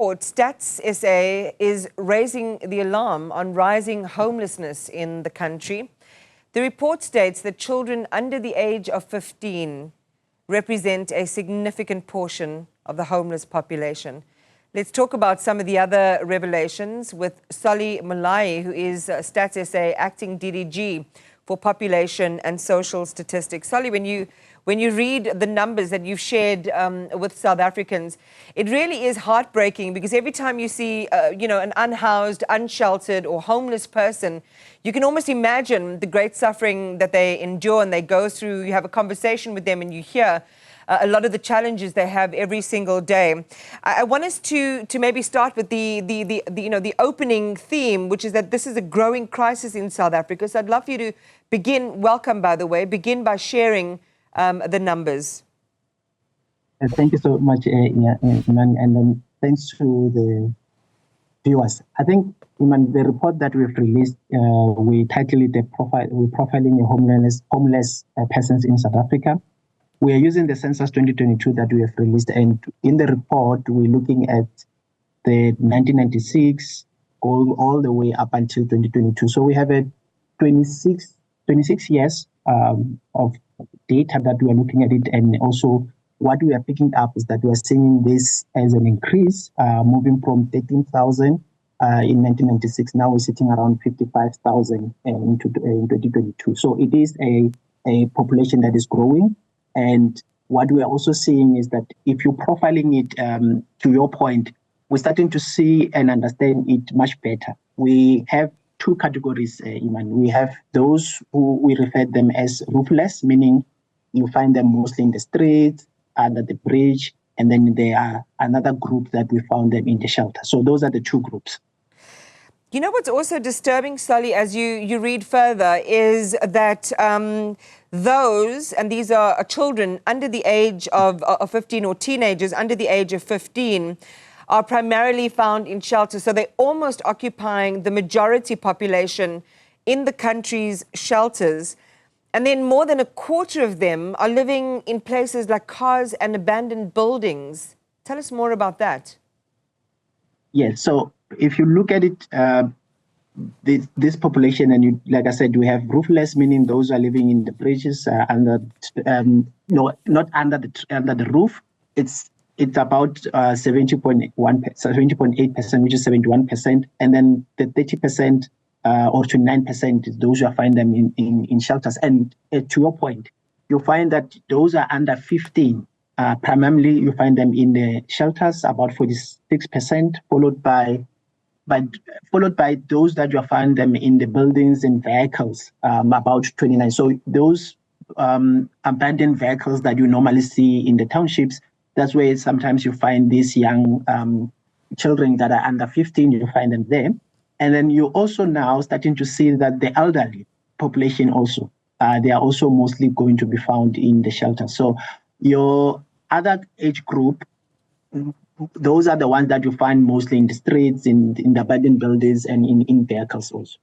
Stats SA is raising the alarm on rising homelessness in the country. The report states that children under the age of 15 represent a significant portion of the homeless population. Let's talk about some of the other revelations with Molayi, who is Stats SA acting DDG for Population and Social Statistics. Solly, when you read the numbers that you've shared with South Africans, it really is heartbreaking, because every time you see, an unhoused, unsheltered or homeless person, you can almost imagine the great suffering that they endure and they go through. You have a conversation with them and you hear a lot of the challenges they have every single day. I want us to maybe start with the opening theme, which is that this is a growing crisis in South Africa. So I'd love for you to begin, welcome by the way, begin by sharing the numbers. Thank you so much, Iman, and thanks to the viewers. I think, Iman, the report that we've released, we titled it We're Profiling Homeless Persons in South Africa. We are using the census 2022 that we have released, and in the report, we're looking at the 1996 all the way up until 2022. So we have a 26 years of data that we are looking at it, and also what we are picking up is that we are seeing this as an increase, moving from 13,000 in 1996. Now we're sitting around 55,000 in 2022. So it is a population that is growing. And what we are also seeing is that if you're profiling it, to your point, we're starting to see and understand it much better. We have two categories, Iman. We have those who we refer them as roofless, meaning you find them mostly in the streets, under the bridge, and then there are another group that we found them in the shelter. So those are the two groups. You know what's also disturbing, Solly, as you read further, is that those, and these are children under the age of 15 or teenagers under the age of 15, are primarily found in shelters. So they're almost occupying the majority population in the country's shelters. And then more than a quarter of them are living in places like cars and abandoned buildings. Tell us more about that. Yes, so if you look at it, this population, and like I said, we have roofless, meaning those who are living in the bridges, not under the roof. It's about 70.8%, which is 71%, and then the 30% or 29% is those who find them in shelters. And to your point, you'll find that those are under 15. Primarily, you find them in the shelters, about 46%, followed by those that you find them in the buildings and vehicles, about 29. So those abandoned vehicles that you normally see in the townships, that's where sometimes you find these young children that are under 15, you find them there. And then you're also now starting to see that the elderly population also, they are also mostly going to be found in the shelter. So your other age group, those are the ones that you find mostly in the streets, in the abandoned buildings, and in vehicles also.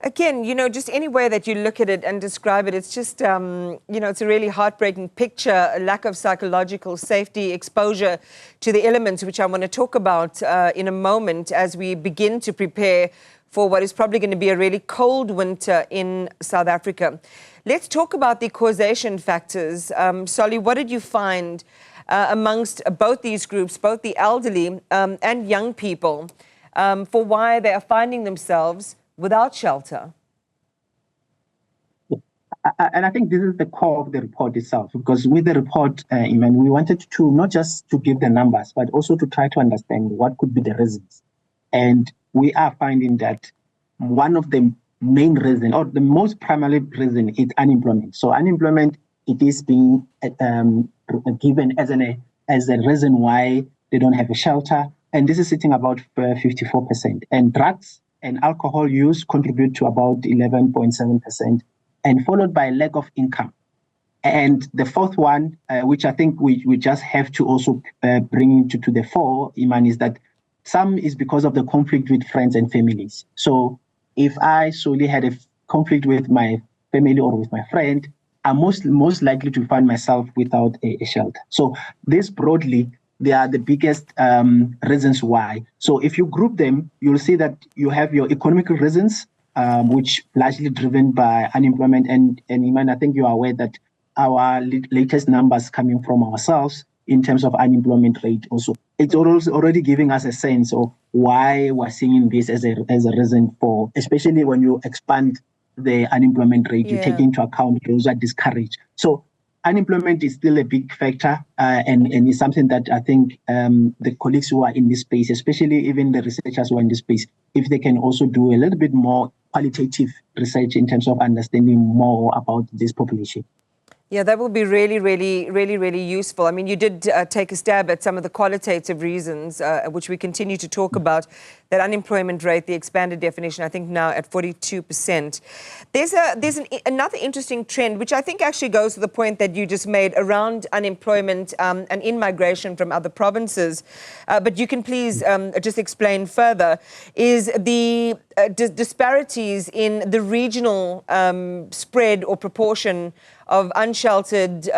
Again, just any way that you look at it and describe it, it's just, it's a really heartbreaking picture, a lack of psychological safety, exposure to the elements, which I want to talk about in a moment as we begin to prepare for what is probably going to be a really cold winter in South Africa. Let's talk about the causation factors. Solly, what did you find amongst both these groups, both the elderly and young people, for why they are finding themselves without shelter? And I think this is the core of the report itself, because with the report, Iman, we wanted to not just to give the numbers, but also to try to understand what could be the reasons. And we are finding that one of the main reasons, or the most primary reason, is unemployment. So unemployment, it is being given as a reason why they don't have a shelter. And this is sitting about 54%. And drugs and alcohol use contribute to about 11.7%, and followed by lack of income. And the fourth one, which I think we just have to also bring to the fore, Iman, is that some is because of the conflict with friends and families. So if I solely had a conflict with my family or with my friend, I'm most likely to find myself without a shelter. So this broadly they are the biggest reasons why. So if you group them, you'll see that you have your economic reasons, which largely driven by unemployment. And Iman, I think you are aware that our latest numbers coming from ourselves in terms of unemployment rate also, it's also already giving us a sense of why we're seeing this as a reason for, especially when you expand the unemployment rate, you take into account those who are discouraged. So unemployment is still a big factor, and it's something that I think the colleagues who are in this space, especially even the researchers who are in this space, if they can also do a little bit more qualitative research in terms of understanding more about this population. Yeah, that will be really useful. I mean, you did take a stab at some of the qualitative reasons, which we continue to talk about. That unemployment rate, the expanded definition, I think now at 42%. There's another interesting trend, which I think actually goes to the point that you just made around unemployment and in-migration from other provinces. But you can please just explain further, is the disparities in the regional spread or proportion of unsheltered,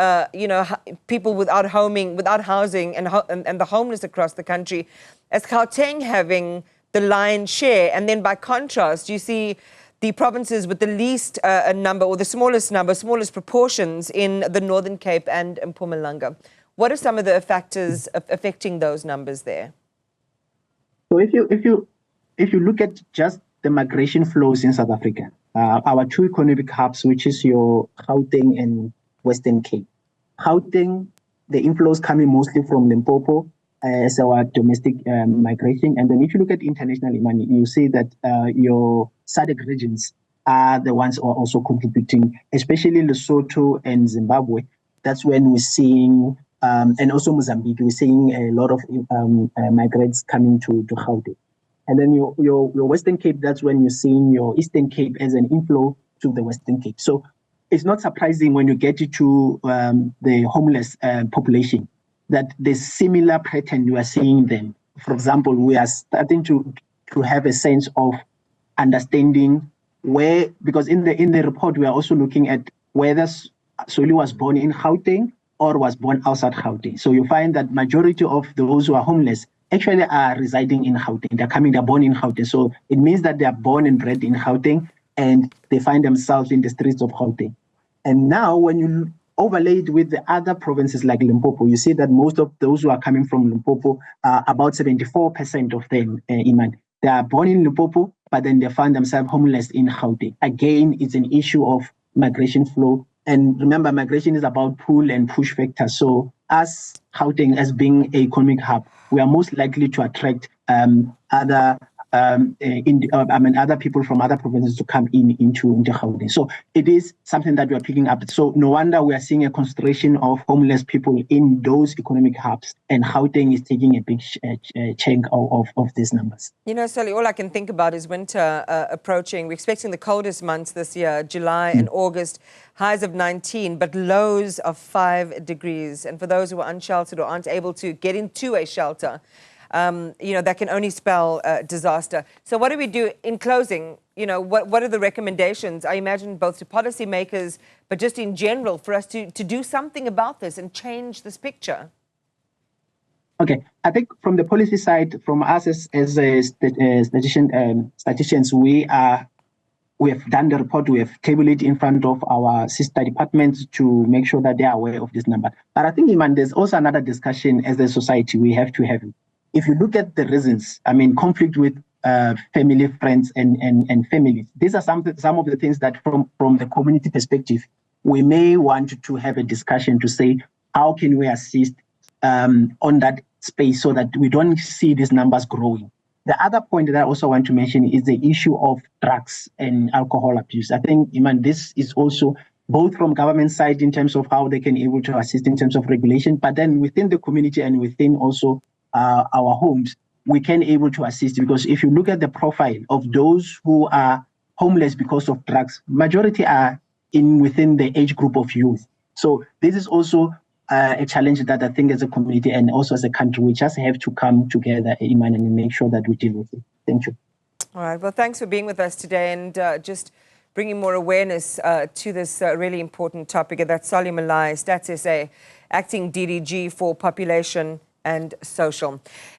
people without housing, and the homeless across the country, as Gauteng having the lion's share. And then by contrast, you see the provinces with the least number, or the smallest proportions in the Northern Cape and Mpumalanga. What are some of the factors affecting those numbers there? So if you look at just the migration flows in South Africa, our two economic hubs, which is your Gauteng and Western Cape. Gauteng, the inflows coming mostly from Limpopo as our domestic migration. And then if you look at international money, you see that your SADC regions are the ones who are also contributing, especially Lesotho and Zimbabwe. That's when we're seeing, and also Mozambique, we're seeing a lot of migrants coming to Gauteng. And then your Western Cape, that's when you're seeing your Eastern Cape as an inflow to the Western Cape. So it's not surprising when you get to the homeless population that there's similar pattern you are seeing them. For example, we are starting to have a sense of understanding where, because in the report we are also looking at whether Soli was born in Gauteng or was born outside Gauteng. So you find that majority of those who are homeless actually are residing in Gauteng. They're born in Gauteng. So it means that they are born and bred in Gauteng and they find themselves in the streets of Gauteng. And now when you overlay it with the other provinces like Limpopo, you see that most of those who are coming from Limpopo, about 74% of them, Iman, they are born in Limpopo, but then they find themselves homeless in Gauteng. Again, it's an issue of migration flow. And remember, migration is about pull and push factors. So as Gauteng, as being an economic hub, we are most likely to attract other people from other provinces to come into Gauteng. So it is something that we are picking up. So no wonder we are seeing a concentration of homeless people in those economic hubs, and Gauteng is taking a big chunk of these numbers. You know, Sally, all I can think about is winter approaching. We're expecting the coldest months this year, July and August, highs of 19, but lows of 5 degrees. And for those who are unsheltered or aren't able to get into a shelter, that can only spell disaster. So what do we do in closing? What are the recommendations, I imagine, both to policymakers, but just in general, for us to do something about this and change this picture? Okay, I think from the policy side, from us as statisticians, we have done the report, we have tabled it in front of our sister departments to make sure that they are aware of this number. But I think, Iman, there's also another discussion as a society we have to have. If you look at the reasons, conflict with family, friends, and families, these are some of the things that from the community perspective, we may want to have a discussion to say, how can we assist on that space so that we don't see these numbers growing? The other point that I also want to mention is the issue of drugs and alcohol abuse. I think, Iman, this is also both from government side in terms of how they can able to assist in terms of regulation, but then within the community and within also our homes, we can able to assist, because if you look at the profile of those who are homeless because of drugs, majority are within the age group of youth. So this is also a challenge that I think as a community and also as a country, we just have to come together, Iman, and make sure that we deal with it. Thank you. All right. Well, thanks for being with us today and just bringing more awareness to this really important topic. And that's Molayi, Stats SA, acting DDG for Population and social.